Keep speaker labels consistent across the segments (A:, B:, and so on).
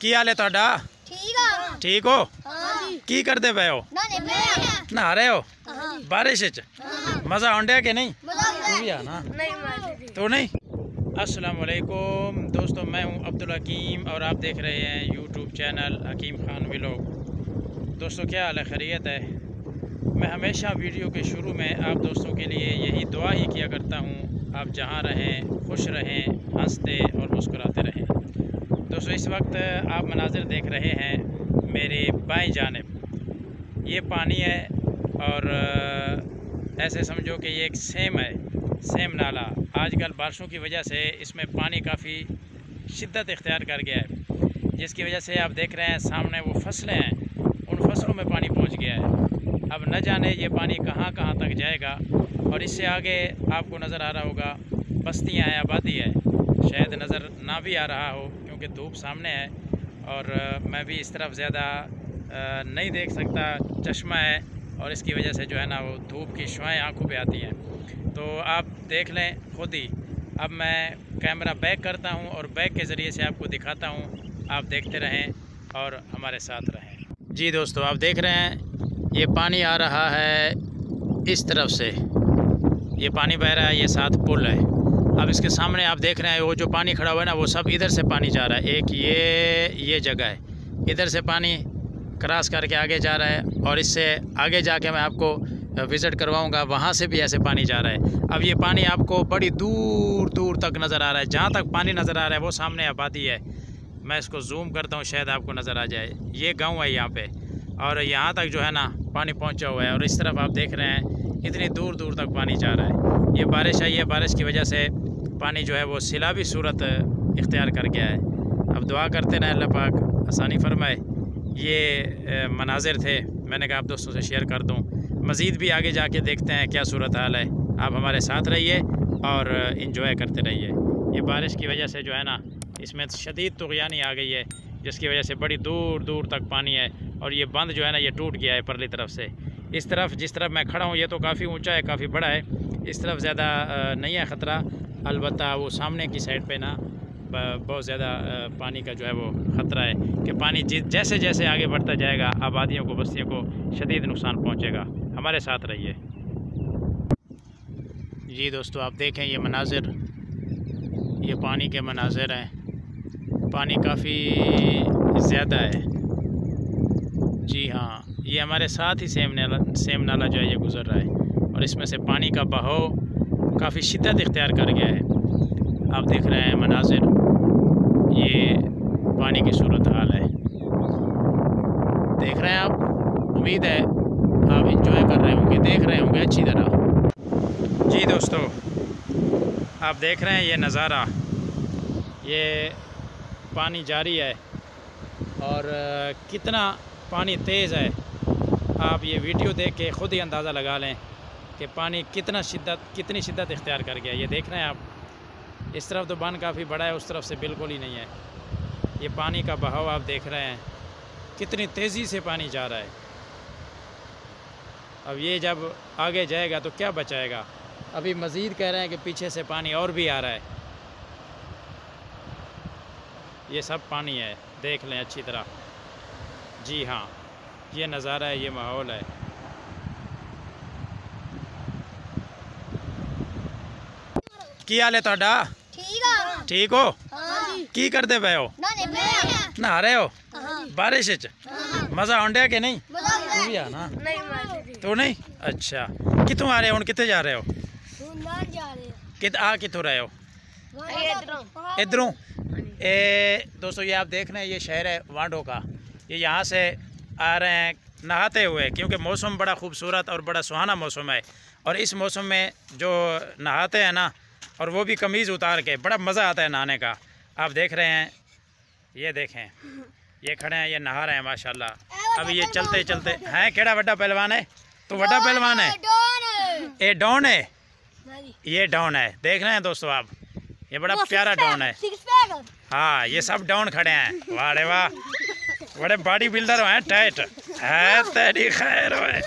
A: की हाल है तुहाडा? ठीक हो? की करते पे हो? नहा रहे हो बारिश च? मज़ा आउंड कि नहीं? तू भी आ ना? तो नहीं। अस्सलाम वालेकुम दोस्तों, मैं हूं अब्दुल हकीम और आप देख रहे हैं यूट्यूब चैनल हकीम खान व्लॉग। दोस्तों क्या हाल है? खैरियत है? मैं हमेशा वीडियो के शुरू में आप दोस्तों के लिए यही दुआ ही किया करता हूं, आप जहां रहें खुश रहें, हंसते और मुस्कुराते रहें। दोस्तों इस वक्त आप मनाजिर देख रहे हैं मेरे बाएं जानिब, ये पानी है और ऐसे समझो कि ये एक सेम है, सेम नाला। आजकल बारिशों की वजह से इसमें पानी काफ़ी शिद्दत इख्तियार कर गया है, जिसकी वजह से आप देख रहे हैं सामने वो फसलें हैं, उन फसलों में पानी पहुंच गया है। अब न जाने ये पानी कहां कहां तक जाएगा। और इससे आगे आपको नज़र आ रहा होगा बस्तियां हैं, आबादी है, शायद नज़र ना भी आ रहा हो क्योंकि धूप सामने है और मैं भी इस तरफ ज़्यादा नहीं देख सकता, चश्मा है और इसकी वजह से जो है ना वो धूप की शुआएँ आँखों पे आती हैं। तो आप देख लें खुद ही। अब मैं कैमरा बैक करता हूं और बैक के ज़रिए से आपको दिखाता हूं, आप देखते रहें और हमारे साथ रहें। जी दोस्तों आप देख रहे हैं ये पानी आ रहा है इस तरफ से, ये पानी बह रहा है, ये साथ पुल है। अब इसके सामने आप देख रहे हैं वो जो पानी खड़ा हुआ है ना, वो सब इधर से पानी जा रहा है। एक ये जगह है, इधर से पानी क्रॉस करके आगे जा रहा है और इससे आगे जाके मैं आपको विज़िट करवाऊंगा, वहाँ से भी ऐसे पानी जा रहा है। अब ये पानी आपको बड़ी दूर दूर तक नज़र आ रहा है। जहाँ तक पानी नज़र आ रहा है वो सामने आबादी है। मैं इसको जूम करता हूँ, शायद आपको नज़र आ जाए। ये गाँव है यहाँ पे और यहाँ तक जो है ना पानी पहुँचा हुआ है और इस तरफ आप देख रहे हैं इतनी दूर दूर तक पानी जा रहा है। ये बारिश आई है, बारिश की वजह से पानी जो है वो सैलाबी सूरत इख्तियार कर गया है। अब दुआ करते रहें अल्लाह पाक आसानी फरमाए। ये मनाजिर थे, मैंने कहा आप दोस्तों से शेयर कर दूं। मज़ीद भी आगे जाके देखते हैं क्या सूरत हाल है। आप हमारे साथ रहिए और इंजॉय करते रहिए। ये बारिश की वजह से जो है ना इसमें शदीद तुग़यानी आ गई है, जिसकी वजह से बड़ी दूर दूर तक पानी है और ये बंद जो है ना ये टूट गया है परली तरफ से। इस तरफ जिस तरफ मैं खड़ा हूँ ये तो काफ़ी ऊंचा है, काफ़ी बड़ा है, इस तरफ ज़्यादा नहीं है ख़तरा। अलबत्ता वो सामने की साइड पे ना बहुत ज़्यादा पानी का जो है वो ख़तरा है कि पानी जैसे जैसे आगे बढ़ता जाएगा आबादियों को, बस्तियों को शदीद नुकसान पहुँचेगा। हमारे साथ रहिए। जी दोस्तों आप देखें ये मनाजिर, ये पानी के मनाजिर हैं। पानी काफ़ी ज़्यादा है। जी हाँ, ये हमारे साथ ही सेम नाला जो है ये गुज़र रहा है और इसमें से पानी का बहाव काफ़ी शिद्दत इख्तियार कर गया है। आप देख रहे हैं मनाजिर, ये पानी की सूरत हाल है, देख रहे हैं आप। उम्मीद है आप इंजॉय कर रहे होंगे, देख रहे होंगे अच्छी तरह। जी दोस्तों आप देख रहे हैं ये नज़ारा, ये पानी जारी है और कितना पानी तेज़ है। आप ये वीडियो देख के ख़ुद ही अंदाज़ा लगा लें कि पानी कितनी शिद्दत इख्तियार कर गया। ये देख रहे हैं आप, इस तरफ तो बांध काफ़ी बड़ा है, उस तरफ से बिल्कुल ही नहीं है। ये पानी का बहाव आप देख रहे हैं कितनी तेज़ी से पानी जा रहा है। अब ये जब आगे जाएगा तो क्या बचाएगा। अभी मज़ीद कह रहे हैं कि पीछे से पानी और भी आ रहा है। ये सब पानी है, देख लें अच्छी तरह। जी हाँ, ये नज़ारा है, ये माहौल है। की हाल है तुहाडा? ठीक हो? की करते पे हो? नहा रहे हो बारिश च? मज़ा आउंड कि नहीं? तू भी आ ना? तो नहीं। अच्छा कितों आ रहे हो? हुण कित्थे जा रहे हो? कित्थों रहे हो? इधरों। दोस्तों ये आप देख रहे हैं ये शहर है वांडो का। ये यहाँ से आ रहे हैं नहाते हुए क्योंकि मौसम बड़ा खूबसूरत और बड़ा सुहाना मौसम है और इस मौसम में जो नहाते हैं ना, और वो भी कमीज़ उतार के, बड़ा मज़ा आता है नहाने का। आप देख रहे हैं, ये देखें ये खड़े हैं, ये नहा रहे हैं माशाल्लाह। अभी ये चलते चलते हैं। केड़ा बड़ा पहलवान है? तो बड़ा पहलवान है? ये डॉन है, ये डॉन है। देख रहे हैं दोस्तों आप, ये बड़ा प्यारा डॉन है। हाँ ये सब डॉन खड़े हैं। वाह रे वाह, बड़े बॉडी बिल्डर हैं, टाइट है। तेरी खैर है,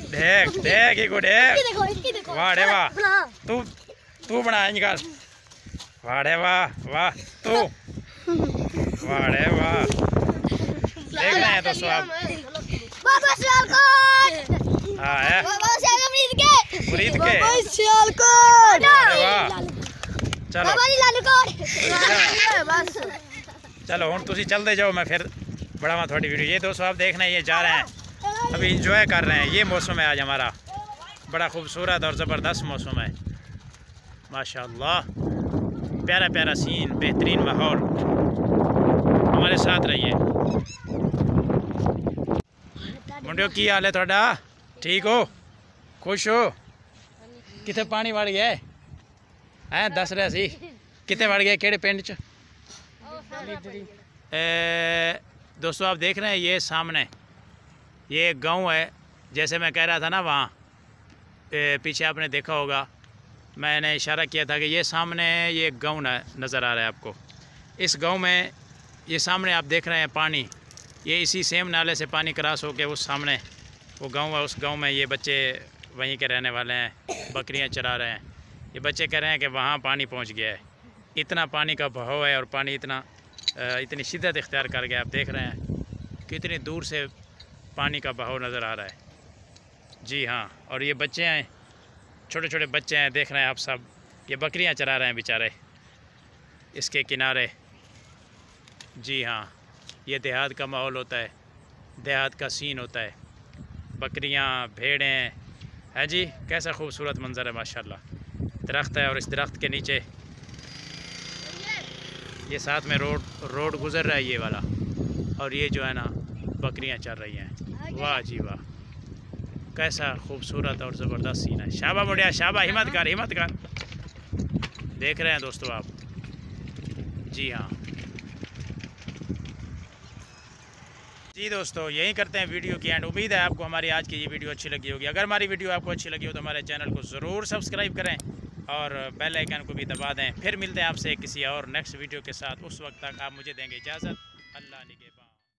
A: देख देख ये को देख। वाह रे वाह, तू बना निकाल। वाह रे वाह, वाह तू, वाह रे वाह। देख रहे हैं दोस्तों आप। हाँ है मुरीद के। चलो चलो हूँ तुम चलते जाओ, मैं फिर बढ़ावा थोड़ी वीडियो। ये दोस्तों आप देखना, ये जा रहे हैं अभी इंजॉय कर रहे हैं। ये मौसम है आज हमारा, बड़ा खूबसूरत और ज़बरदस्त मौसम है माशाल्लाह। प्यारा प्यारा सीन, बेहतरीन माहौल। हमारे साथ रहिए। मुंडियो की हाल है थोड़ा? ठीक हो? खुश हो? कितने पानी वड़ गया है? दस रहा सी कितने वड़ गया, केड़े पिंड च? दोस्तों आप देख रहे हैं ये सामने ये गांव है। जैसे मैं कह रहा था ना, वहाँ पीछे आपने देखा होगा, मैंने इशारा किया था कि ये सामने ये गांव नज़र आ रहा है आपको। इस गांव में ये सामने आप देख रहे हैं पानी, ये इसी सेम नाले से पानी क्रॉस होके उस सामने वो गांव है। उस गांव में ये बच्चे वहीं के रहने वाले हैं, बकरियां चरा रहे हैं। ये बच्चे कह रहे हैं कि वहाँ पानी पहुँच गया है, इतना पानी का बहाव है और पानी इतनी शिद्दत इख्तियार कर गया। आप देख रहे हैं कितनी दूर से पानी का बहाव नज़र आ रहा है। जी हाँ, और ये बच्चे हैं, छोटे छोटे बच्चे हैं, देख रहे हैं आप सब। ये बकरियां चरा रहे हैं बेचारे इसके किनारे। जी हाँ, ये देहात का माहौल होता है, देहात का सीन होता है। बकरियां, भेड़ें है जी, कैसा खूबसूरत मंज़र है माशाल्लाह। दरख्त है और इस दरख्त के नीचे ये साथ में रोड गुज़र रहा है ये वाला, और ये जो है ना बकरियां चल रही हैं। वाह जी वाह, कैसा खूबसूरत और ज़बरदस्त सीन है। शाबा मुड़िया, शाबा, हिम्मत कर, हिम्मत कर। देख रहे हैं दोस्तों आप। जी हाँ जी दोस्तों, यही करते हैं वीडियो की एंड। उम्मीद है आपको हमारी आज की ये वीडियो अच्छी लगी होगी। अगर हमारी वीडियो आपको अच्छी लगी हो तो हमारे चैनल को ज़रूर सब्सक्राइब करें और बेल आइकन को भी दबा दें। फिर मिलते हैं आपसे किसी और नेक्स्ट वीडियो के साथ। उस वक्त तक आप मुझे देंगे इजाज़त। अल्लाह निगहबान।